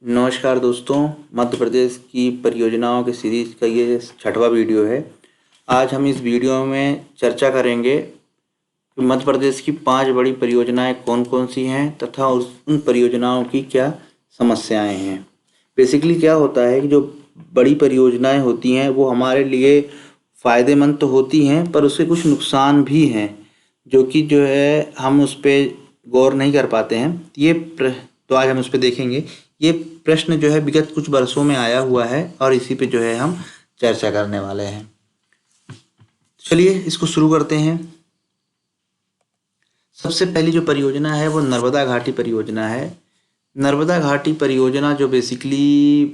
नमस्कार दोस्तों, मध्य प्रदेश की परियोजनाओं की सीरीज का ये 6वां वीडियो है। आज हम इस वीडियो में चर्चा करेंगे कि मध्य प्रदेश की 5 बड़ी परियोजनाएं कौन कौन सी हैं तथा उन परियोजनाओं की क्या समस्याएं हैं। बेसिकली क्या होता है कि जो बड़ी परियोजनाएं होती हैं वो हमारे लिए फ़ायदेमंद तो होती हैं, पर उसके कुछ नुकसान भी हैं जो कि हम उस पर गौर नहीं कर पाते हैं। तो आज हम उस पर देखेंगे। ये प्रश्न विगत कुछ वर्षों में आया हुआ है और इसी पे हम चर्चा करने वाले हैं। चलिए इसको शुरू करते हैं। सबसे पहली जो परियोजना है वो नर्मदा घाटी परियोजना है। नर्मदा घाटी परियोजना जो बेसिकली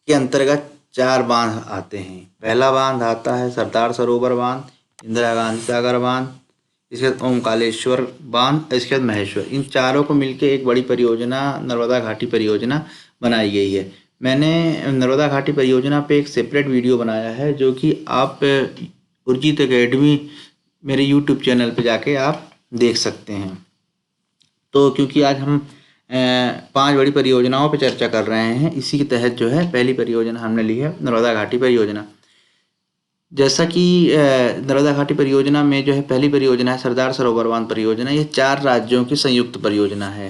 के अंतर्गत 4 बांध आते हैं। पहला बांध आता है सरदार सरोवर बांध, इंदिरा गांधी सागर बांध, इसके बाद ओमकालेश्वर बांध, इसके बाद महेश्वर। इन चारों को मिलकर एक बड़ी परियोजना नर्मदा घाटी परियोजना बनाई गई है। मैंने नर्मदा घाटी परियोजना पे एक सेपरेट वीडियो बनाया है जो कि आप उर्जित एकेडमी मेरे यूट्यूब चैनल पे जाके आप देख सकते हैं। तो क्योंकि आज हम 5 बड़ी परियोजनाओं पे चर्चा कर रहे हैं, इसी के तहत पहली परियोजना हमने ली है नर्मदा घाटी परियोजना। जैसा कि नर्मदा घाटी परियोजना में पहली परियोजना है सरदार सरोवर बांध परियोजना। ये 4 राज्यों की संयुक्त परियोजना है।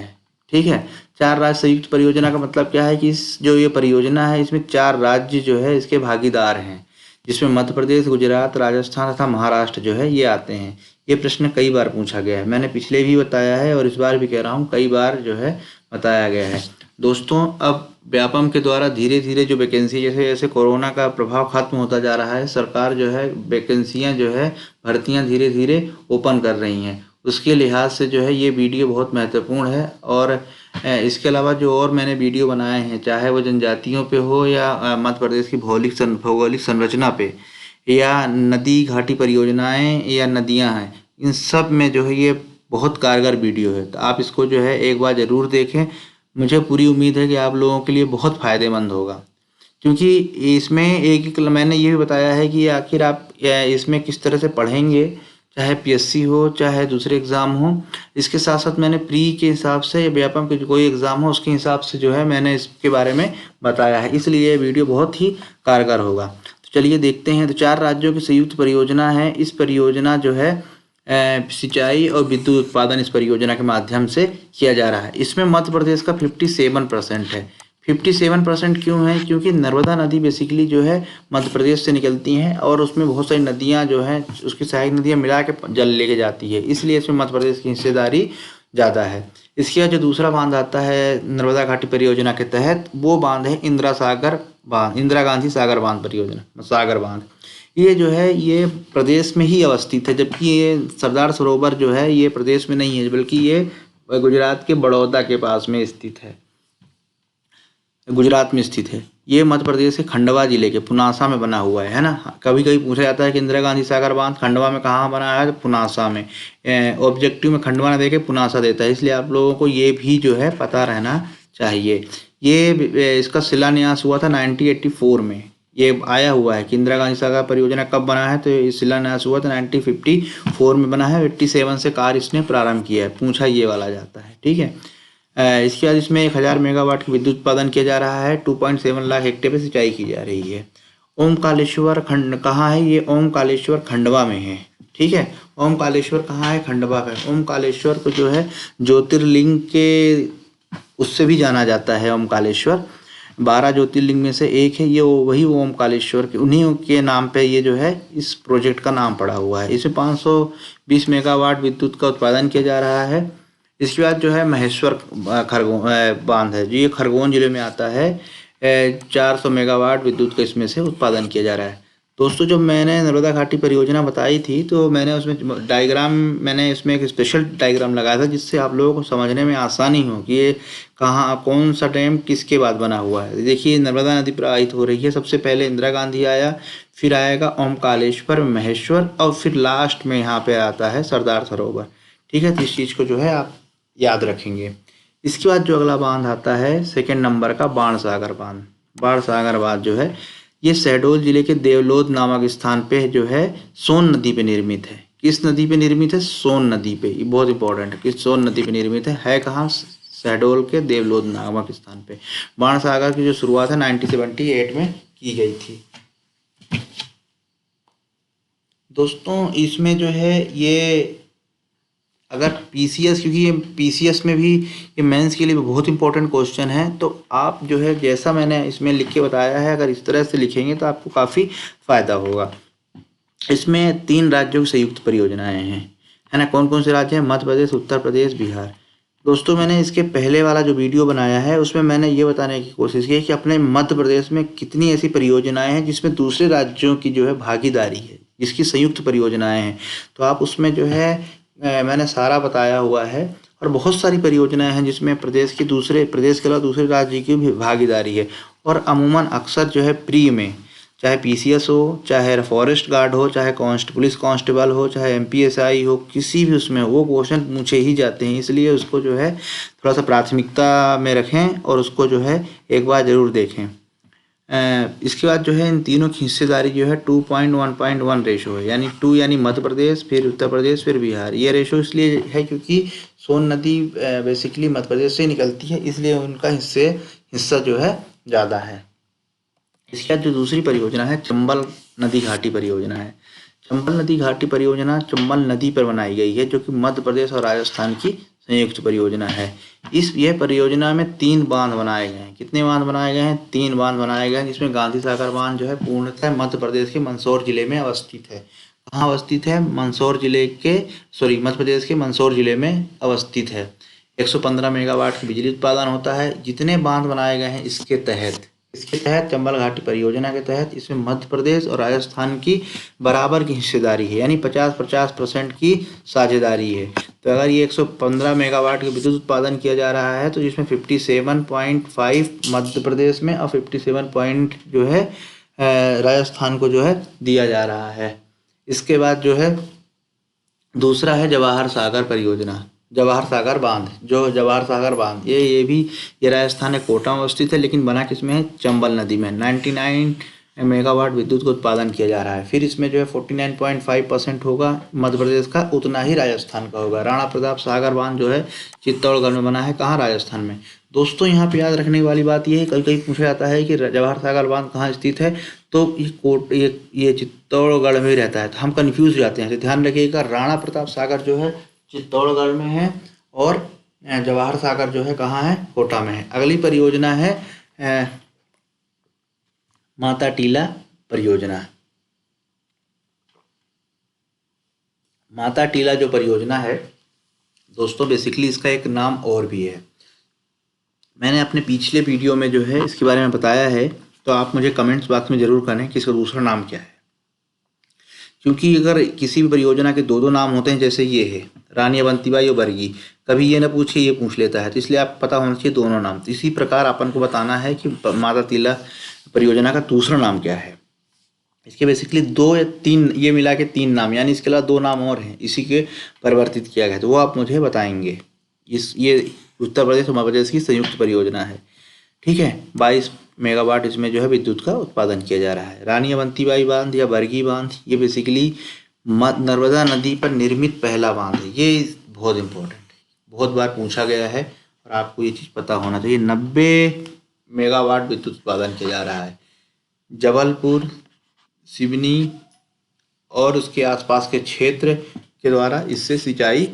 ठीक है, 4 राज्य संयुक्त परियोजना का मतलब क्या है कि ये परियोजना है इसमें 4 राज्य इसके भागीदार हैं, जिसमें मध्य प्रदेश, गुजरात, राजस्थान तथा महाराष्ट्र ये आते हैं। ये प्रश्न कई बार पूछा गया है, मैंने पिछले भी बताया है और इस बार भी कह रहा हूँ, कई बार बताया गया है। दोस्तों, अब व्यापम के द्वारा धीरे धीरे जो वैकेंसी जैसे जैसे कोरोना का प्रभाव खत्म होता जा रहा है, सरकार वैकेंसियाँ भर्तियाँ धीरे धीरे ओपन कर रही हैं। उसके लिहाज से ये वीडियो बहुत महत्वपूर्ण है। और इसके अलावा जो और मैंने वीडियो बनाए हैं, चाहे वो जनजातियों पे हो या मध्य प्रदेश की भौगोलिक संरचना पे या नदी घाटी परियोजनाएं या नदियां हैं, इन सब में ये बहुत कारगर वीडियो है। तो आप इसको एक बार ज़रूर देखें। मुझे पूरी उम्मीद है कि आप लोगों के लिए बहुत फ़ायदेमंद होगा, क्योंकि इसमें एक मैंने ये भी बताया है कि आखिर आप इसमें किस तरह से पढ़ेंगे, चाहे पीएससी हो चाहे दूसरे एग्ज़ाम हो। इसके साथ साथ मैंने प्री के हिसाब से या व्यापम के कोई एग्ज़ाम हो उसके हिसाब से मैंने इसके बारे में बताया है, इसलिए ये वीडियो बहुत ही कारगर होगा। तो चलिए देखते हैं। तो 4 राज्यों की संयुक्त परियोजना है। इस परियोजना सिंचाई और विद्युत उत्पादन इस परियोजना के माध्यम से किया जा रहा है। इसमें मध्य प्रदेश का 57% है। 57% क्यों है? क्योंकि नर्मदा नदी बेसिकली मध्य प्रदेश से निकलती हैं और उसमें बहुत सारी नदियाँ उसकी सहायक नदियाँ मिला के जल लेके जाती है, इसलिए इसमें मध्य प्रदेश की हिस्सेदारी ज़्यादा है। इसके बाद जो दूसरा बांध आता है नर्मदा घाटी परियोजना के तहत, वो बांध है इंदिरा गांधी सागर बांध परियोजना, सागर बांध। ये ये प्रदेश में ही अवस्थित है, जबकि ये सरदार सरोवर ये प्रदेश में नहीं है, बल्कि ये गुजरात के बड़ौदा के पास में स्थित है, गुजरात में स्थित है। ये मध्य प्रदेश के खंडवा जिले के पुनासा में बना हुआ है ना। कभी कभी पूछा जाता है कि इंदिरा गांधी सागर बांध खंडवा में कहाँ बना है, तो पुनासा में। ऑब्जेक्टिव में खंडवा न देके पुनासा देता है, इसलिए आप लोगों को ये भी पता रहना चाहिए। ये इसका शिलान्यास हुआ था 1984 में। ये आया हुआ है कि इंदिरा गांधी सागर परियोजना कब बना है, तो ये शिलान्यास हुआ था 1954 में बना है। 87 से कार्य इसने प्रारंभ किया है, पूछा ये वाला जाता है। ठीक है, इसके बाद इसमें 1000 मेगावाट की विद्युत उत्पादन किया जा रहा है। 2.7 लाख हेक्टेयर पे सिंचाई की जा रही है। ओमकालेश्वर खंड कहाँ है? ये ओमकालेश्वर खंडवा में है। ठीक है, ओमकालेश्वर कहाँ है? खंडवा है। ओमकालेश्वर को ज्योतिर्लिंग के उससे भी जाना जाता है। ओमकालेश्वर 12 ज्योतिर्लिंग में से एक है। ये वही ओमकालेश्वर के उन्हीं के नाम पे ये इस प्रोजेक्ट का नाम पड़ा हुआ है। इसमें 520 मेगावाट विद्युत का उत्पादन किया जा रहा है। इसके बाद महेश्वर बांध है, जो ये खरगोन जिले में आता है। 400 मेगावाट विद्युत का इसमें से उत्पादन किया जा रहा है। दोस्तों, जब मैंने नर्मदा घाटी परियोजना बताई थी तो मैंने उसमें इसमें एक स्पेशल डायग्राम लगाया था, जिससे आप लोगों को समझने में आसानी हो कि ये कौन सा डैम किसके बाद बना हुआ है। देखिए, नर्मदा नदी प्रवाहित हो रही है। सबसे पहले इंदिरा गांधी आया, फिर आएगा ओमकालेश्वर, महेश्वर और फिर लास्ट में यहाँ पे आता है सरदार सरोवर। ठीक है, तो इस चीज़ को आप याद रखेंगे। इसके बाद जो अगला बांध आता है सेकंड नंबर का, बाणसागर बांध। बाणसागर बांध ये शहडोल जिले के देवलोद नामक स्थान पे सोन नदी पे निर्मित है। किस नदी पे निर्मित है? सोन नदी पे। ये बहुत इंपॉर्टेंट है कि सोन नदी पे निर्मित है कहाँ? शहडोल के देवलोध नामक स्थान पे। बाण सागर की जो शुरुआत है 1978 में की गई थी। दोस्तों इसमें जो है ये अगर पीसीएस, क्योंकि ये पीसीएस में भी, ये मेंस के लिए भी बहुत इंपॉर्टेंट क्वेश्चन है, तो आप जो है जैसा मैंने इसमें लिख के बताया है, अगर इस तरह से लिखेंगे तो आपको काफ़ी फायदा होगा। इसमें 3 राज्यों की संयुक्त परियोजनाएं हैं, है ना। कौन कौन से राज्य हैं? मध्य प्रदेश, उत्तर प्रदेश, बिहार। दोस्तों मैंने इसके पहले वाला जो वीडियो बनाया है उसमें मैंने ये बताने की कोशिश की कि अपने मध्य प्रदेश में कितनी ऐसी परियोजनाएं हैं जिसमें दूसरे राज्यों की जो है भागीदारी है, जिसकी संयुक्त परियोजनाएं हैं। तो आप उसमें जो है मैंने सारा बताया हुआ है। और बहुत सारी परियोजनाएं हैं जिसमें प्रदेश के अलावा दूसरे राज्य की भी भागीदारी है। और अमूमन अक्सर जो है प्री में, चाहे पीसीएस हो, चाहे फॉरेस्ट गार्ड हो, चाहे पुलिस कांस्टेबल हो, चाहे एमपीएसआई हो, किसी भी उसमें वो क्वेश्चन पूछे ही जाते हैं। इसलिए उसको जो है थोड़ा सा प्राथमिकता में रखें और उसको जो है एक बार ज़रूर देखें। इसके बाद जो है इन तीनों की हिस्सेदारी जो है 2:1.1 रेशो है, यानी 2 यानी मध्य प्रदेश, फिर उत्तर प्रदेश, फिर बिहार। ये रेशो इसलिए है क्योंकि सोन नदी बेसिकली मध्य प्रदेश से निकलती है, इसलिए उनका हिस्सा जो है ज़्यादा है। इसके बाद जो दूसरी परियोजना है चंबल नदी घाटी परियोजना है। चंबल नदी घाटी परियोजना चंबल नदी पर बनाई गई है, जो कि मध्य प्रदेश और राजस्थान की संयुक्त परियोजना है। यह परियोजना में 3 बांध बनाए गए हैं। कितने बांध बनाए गए हैं? 3 बांध बनाए गए हैं, जिसमें गांधी सागर बांध जो है पूर्णतः मध्य प्रदेश के मंदसौर जिले में अवस्थित है। कहाँ अवस्थित है? मध्य प्रदेश के मंदसौर जिले में अवस्थित है। 115 मेगावाट की बिजली उत्पादन होता है। जितने बांध बनाए गए हैं इसके तहत चंबल घाटी परियोजना के तहत इसमें मध्य प्रदेश और राजस्थान की बराबर की हिस्सेदारी है, यानी 50-50% की साझेदारी है। तो अगर ये 115 मेगावाट का विद्युत उत्पादन किया जा रहा है तो जिसमें 57.5 मध्य प्रदेश में और 57 पॉइंट जो है राजस्थान को जो है दिया जा रहा है। इसके बाद जो है दूसरा है जवाहर सागर परियोजना, जवाहर सागर बांध। ये राजस्थान के कोटा में अवस्थित है, लेकिन बना किसमें है? चंबल नदी में। 99 मेगावाट विद्युत का उत्पादन किया जा रहा है। फिर इसमें जो है 49.5% होगा मध्य प्रदेश का, उतना ही राजस्थान का होगा। राणा प्रताप सागर बांध जो है चित्तौड़गढ़ में बना है। कहाँ? राजस्थान में। दोस्तों यहाँ पे याद रखने वाली बात यह है, कभी कभी पूछा जाता है कि जवाहर सागर बांध कहाँ स्थित है, तो ये चित्तौड़गढ़ में ही रहता है, तो हम कन्फ्यूज हो जाते हैं। तो ध्यान रखिएगा, राणा प्रताप सागर जो है चित्तौड़गढ़ में है और जवाहर सागर जो है कहाँ है? कोटा में है। अगली परियोजना है माता टीला परियोजना। माता टीला जो परियोजना है दोस्तों, बेसिकली इसका एक नाम और भी है। मैंने अपने पिछले वीडियो में जो है इसके बारे में बताया है, तो आप मुझे कमेंट्स बॉक्स में ज़रूर करें कि इसका दूसरा नाम क्या है। क्योंकि अगर किसी भी परियोजना के 2 नाम होते हैं, जैसे ये है रानी अवंतीबाई और बरगी, कभी ये ना पूछे ये पूछ लेता है, तो इसलिए आप पता होना चाहिए दोनों नाम। तो इसी प्रकार अपन को बताना है कि माता टीला परियोजना का दूसरा नाम क्या है। इसके बेसिकली 2 या 3, ये मिला के 3 नाम, यानी इसके अलावा 2 नाम और हैं, इसी के परिवर्तित किया गया, तो वो आप मुझे बताएंगे। ये उत्तर प्रदेश और मध्य प्रदेश की संयुक्त परियोजना है, ठीक है। 22 मेगावाट इसमें जो है विद्युत का उत्पादन किया जा रहा है। रानी अवंतीबाई बांध या बरगी बांध, ये बेसिकली नर्मदा नदी पर निर्मित पहला बांध है। ये बहुत इंपॉर्टेंट है, बहुत बार पूछा गया है और आपको ये चीज़ पता होना चाहिए। 90 मेगावाट विद्युत उत्पादन किया जा रहा है। जबलपुर, सिवनी और उसके आसपास के क्षेत्र के द्वारा इससे सिंचाई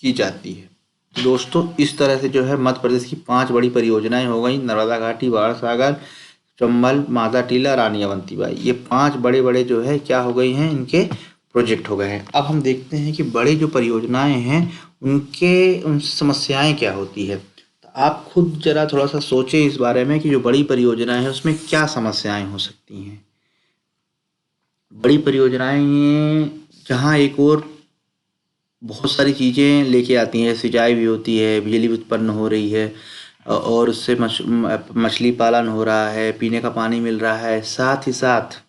की जाती है। दोस्तों इस तरह से जो है मध्य प्रदेश की 5 बड़ी परियोजनाएं हो गई, नर्मदा घाटी, बाण सागर, चंबल, माता टीला, रानी अवंतीबाई। ये 5 बड़े जो है क्या हो गई हैं? इनके प्रोजेक्ट हो गए हैं। अब हम देखते हैं कि बड़ी जो परियोजनाएं हैं उन समस्याएं क्या होती है। तो आप खुद जरा थोड़ा सा सोचें इस बारे में कि जो बड़ी परियोजनाएं हैं उसमें क्या समस्याएं हो सकती हैं। बड़ी परियोजनाएं जहाँ एक और बहुत सारी चीज़ें लेके आती हैं, सिंचाई भी होती है, बिजली भी उत्पन्न हो रही है और उससे मछली पालन हो रहा है, पीने का पानी मिल रहा है, साथ ही साथ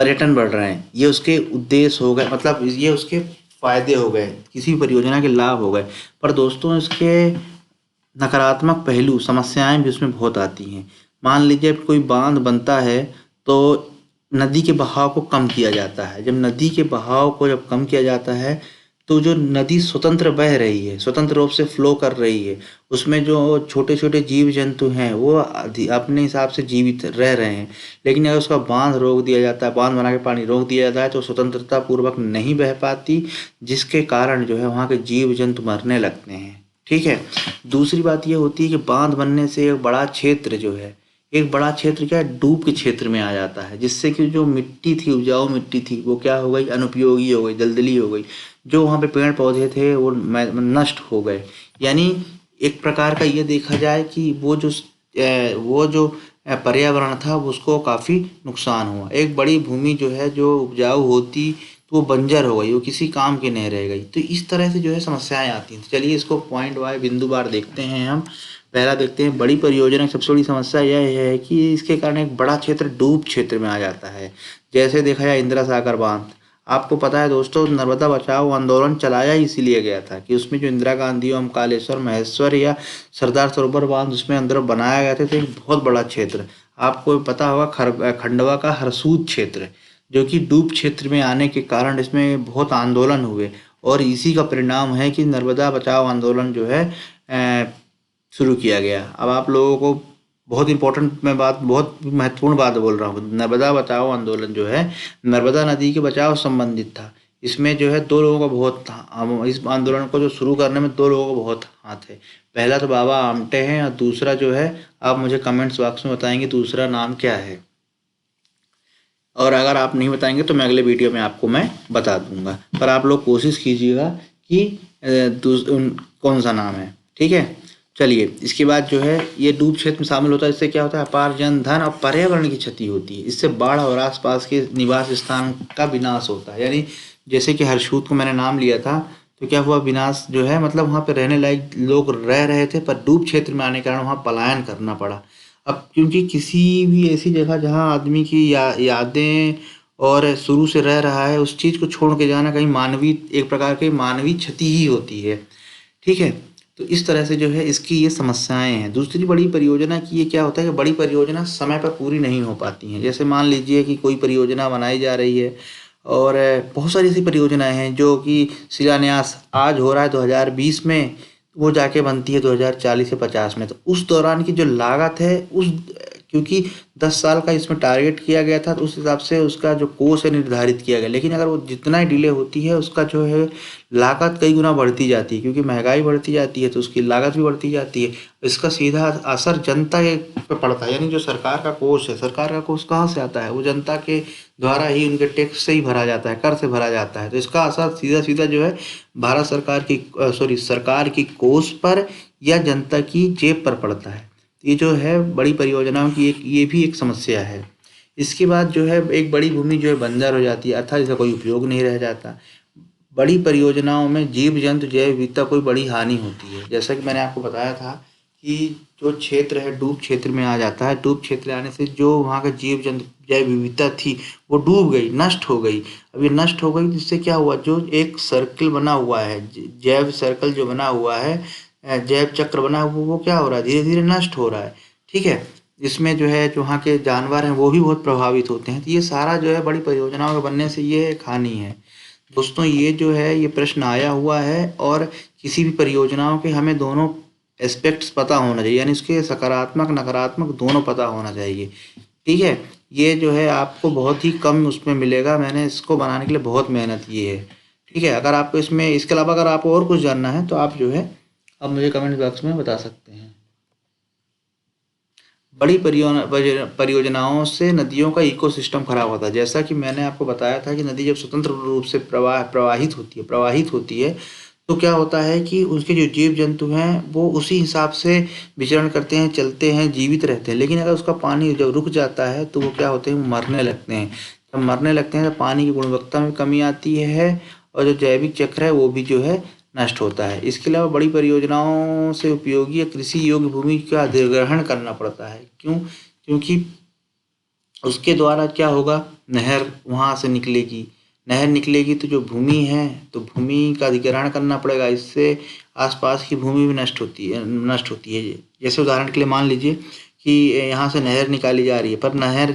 पर्यटन बढ़ रहे हैं। ये उसके उद्देश्य हो गए, मतलब ये उसके फायदे हो गए, किसी भी परियोजना के लाभ हो गए। पर दोस्तों इसके नकारात्मक पहलू, समस्याएं भी उसमें बहुत आती हैं। मान लीजिए कोई बांध बनता है तो नदी के बहाव को कम किया जाता है। जब नदी के बहाव को कम किया जाता है तो जो नदी स्वतंत्र बह रही है, स्वतंत्र रूप से फ्लो कर रही है, उसमें जो छोटे छोटे जीव जंतु हैं वो अपने हिसाब से जीवित रह रहे हैं। लेकिन अगर उसका बांध रोक दिया जाता है, बांध बना के पानी रोक दिया जाता है, तो स्वतंत्रता पूर्वक नहीं बह पाती, जिसके कारण जो है वहाँ के जीव जंतु मरने लगते हैं। ठीक है। दूसरी बात ये होती है कि बांध बनने से एक बड़ा क्षेत्र जो है, एक बड़ा क्षेत्र क्या है, डूब के क्षेत्र में आ जाता है, जिससे कि जो मिट्टी थी, उपजाऊ मिट्टी थी, वो क्या हो गई, अनुपयोगी हो गई, दलदली हो गई। जो वहाँ पे पेड़ पौधे थे वो नष्ट हो गए। यानी एक प्रकार का ये देखा जाए कि वो जो पर्यावरण था उसको काफ़ी नुकसान हुआ। एक बड़ी भूमि जो है जो उपजाऊ होती तो वो बंजर हो गई, वो किसी काम की नहीं रह गई। तो इस तरह से जो है समस्याएं आती हैं। तो चलिए इसको पॉइंट वाइज बिंदुवार देखते हैं हम। पहला देखते हैं, बड़ी परियोजना की सबसे बड़ी समस्या यह है कि इसके कारण एक बड़ा क्षेत्र डूब क्षेत्र में आ जाता है। जैसे देखा जाए इंदिरा सागर बांध, आपको पता है दोस्तों, नर्मदा बचाओ आंदोलन चलाया इसीलिए गया था कि उसमें जो इंदिरा गांधी ओमकालेश्वर महेश्वर या सरदार सरोवर बांध उसमें अंदर बनाया गया था, तो एक बहुत बड़ा क्षेत्र। आपको पता होगा खंडवा का हरसूद क्षेत्र, जो कि डूब क्षेत्र में आने के कारण इसमें बहुत आंदोलन हुए, और इसी का परिणाम है कि नर्मदा बचाओ आंदोलन जो है शुरू किया गया। अब आप लोगों को बहुत इंपॉर्टेंट मैं बात, बहुत महत्वपूर्ण बात बोल रहा हूँ। नर्मदा बचाओ आंदोलन जो है नर्मदा नदी के बचाव संबंधित था। इसमें जो है दो लोगों का बहुत इस आंदोलन को जो शुरू करने में दो लोगों का बहुत हाथ है। पहला तो बाबा आमटे हैं, और दूसरा जो है, आप मुझे कमेंट्स बॉक्स में बताएंगे दूसरा नाम क्या है, और अगर आप नहीं बताएंगे तो मैं अगले वीडियो में आपको मैं बता दूंगा। पर आप लोग कोशिश कीजिएगा कि कौन सा नाम है। ठीक है। चलिए इसके बाद जो है ये डूब क्षेत्र में शामिल होता है। इससे क्या होता है, अपार जन धन और पर्यावरण की क्षति होती है। इससे बाढ़ और आसपास के निवास स्थान का विनाश होता है। यानी जैसे कि हरसूद को मैंने नाम लिया था, तो क्या हुआ, विनाश जो है, मतलब वहाँ पे रहने लायक लोग रह रहे थे, पर डूब क्षेत्र में आने के कारण वहाँ पलायन करना पड़ा। अब क्योंकि किसी भी ऐसी जगह जहाँ आदमी की यादें और शुरू से रह रहा है, उस चीज़ को छोड़ के जाना कहीं मानवीय, एक प्रकार की मानवीय क्षति ही होती है। ठीक है। तो इस तरह से जो है इसकी ये समस्याएं हैं। दूसरी बड़ी परियोजना की ये क्या होता है कि बड़ी परियोजना समय पर पूरी नहीं हो पाती हैं। जैसे मान लीजिए कि कोई परियोजना बनाई जा रही है, और बहुत सारी ऐसी परियोजनाएं हैं जो कि शिलान्यास आज हो रहा है 2020 में, वो जाके बनती है 2040 से 50 में। तो उस दौरान की जो लागत है, उस क्योंकि 10 साल का इसमें टारगेट किया गया था, तो उस हिसाब से उसका जो कोर्स है निर्धारित किया गया। लेकिन अगर वो जितना ही डिले होती है, उसका जो है लागत कई गुना बढ़ती जाती है, क्योंकि महंगाई बढ़ती जाती है तो उसकी लागत भी बढ़ती जाती है। इसका सीधा असर जनता पे पड़ता है। यानी जो सरकार का कोष है, सरकार का कोष कहाँ से आता है, वो जनता के द्वारा ही, उनके टैक्स से ही भरा जाता है, कर से भरा जाता है। तो इसका असर सीधा सीधा जो है भारत सरकार की सरकार की कोष पर या जनता की जेब पर पड़ता है। ये जो है बड़ी परियोजनाओं की एक ये भी एक समस्या है। इसके बाद जो है एक बड़ी भूमि जो है बंजर हो जाती है, अर्थात इसका कोई उपयोग नहीं रह जाता। बड़ी परियोजनाओं में जीव जंतु जैव विविधता कोई बड़ी हानि होती है। जैसा कि मैंने आपको बताया था कि जो क्षेत्र है डूब क्षेत्र में आ जाता है। डूब क्षेत्र आने से जो वहाँ का जीव जंतु जैव विविधता थी वो डूब गई, नष्ट हो गई। अब ये नष्ट हो गई, जिससे क्या हुआ, जो एक सर्कल बना हुआ है, जैव सर्कल जो बना हुआ है, जैव चक्र बना हुआ, वो क्या हो रहा है, धीरे धीरे नष्ट हो रहा है। ठीक है। इसमें जो है जो वहाँ के जानवर हैं वो भी बहुत प्रभावित होते हैं। तो ये सारा जो है बड़ी परियोजनाओं के बनने से ये एक हानि है। दोस्तों ये जो है ये प्रश्न आया हुआ है, और किसी भी परियोजनाओं के हमें दोनों एस्पेक्ट्स पता होना चाहिए, यानी इसके सकारात्मक नकारात्मक दोनों पता होना चाहिए। ठीक है। ये जो है आपको बहुत ही कम उसमें मिलेगा, मैंने इसको बनाने के लिए बहुत मेहनत की है। ठीक है। अगर आपको इसमें इसके अलावा अगर आपको और कुछ जानना है तो आप जो है आप मुझे कमेंट बॉक्स में बता सकते हैं। बड़ी परियोजनाओं से नदियों का इकोसिस्टम खराब होता है। जैसा कि मैंने आपको बताया था कि नदी जब स्वतंत्र रूप से प्रवाहित होती है, तो क्या होता है कि उसके जो जीव जंतु हैं वो उसी हिसाब से विचरण करते हैं, चलते हैं, जीवित रहते हैं। लेकिन अगर उसका पानी जब रुक जाता है तो वो क्या होते हैं, वो मरने लगते हैं। जब मरने लगते हैं तो पानी की गुणवत्ता में कमी आती है, और जो जैविक चक्र है वो भी जो है नष्ट होता है। इसके अलावा बड़ी परियोजनाओं से उपयोगी या कृषि योग्य भूमि का अधिग्रहण करना पड़ता है। क्यों? क्योंकि उसके द्वारा क्या होगा, नहर वहाँ से निकलेगी, नहर निकलेगी तो जो भूमि है, तो भूमि का अधिग्रहण करना पड़ेगा। इससे आसपास की भूमि भी नष्ट होती है। जैसे उदाहरण के लिए मान लीजिए कि यहाँ से नहर निकाली जा रही है, पर नहर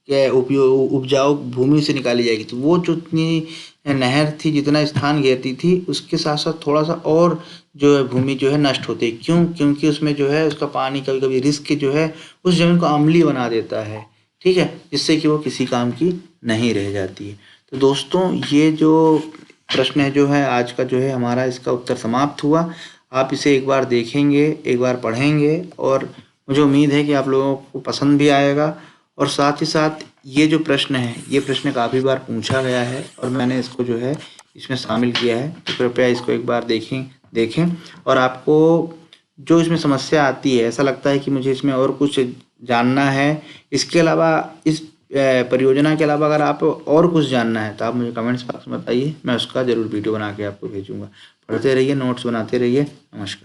के उपयोग उपजाऊ भूमि से निकाली जाएगी, तो वो जो इतनी नहर थी जितना स्थान घेरती थी उसके साथ साथ थोड़ा सा और जो है भूमि जो है नष्ट होती है। क्यों? क्योंकि उसमें जो है उसका पानी कभी कभी रिस्क जो है उस जमीन को अम्लीय बना देता है, ठीक है, जिससे कि वो किसी काम की नहीं रह जाती है। तो दोस्तों ये जो प्रश्न है जो है आज का जो है हमारा इसका उत्तर समाप्त हुआ। आप इसे एक बार देखेंगे, एक बार पढ़ेंगे और मुझे उम्मीद है कि आप लोगों को पसंद भी आएगा। और साथ ही साथ ये जो प्रश्न है ये प्रश्न काफ़ी बार पूछा गया है और मैंने इसको जो है इसमें शामिल किया है, तो कृपया इसको एक बार देखें। और आपको जो इसमें समस्या आती है, ऐसा लगता है कि मुझे इसमें और कुछ जानना है, इसके अलावा इस परियोजना के अलावा अगर आप और कुछ जानना है तो आप मुझे कमेंट्स बॉक्स में बताइए, मैं उसका ज़रूर वीडियो बना के आपको भेजूँगा। पढ़ते रहिए, नोट्स बनाते रहिए। नमस्कार।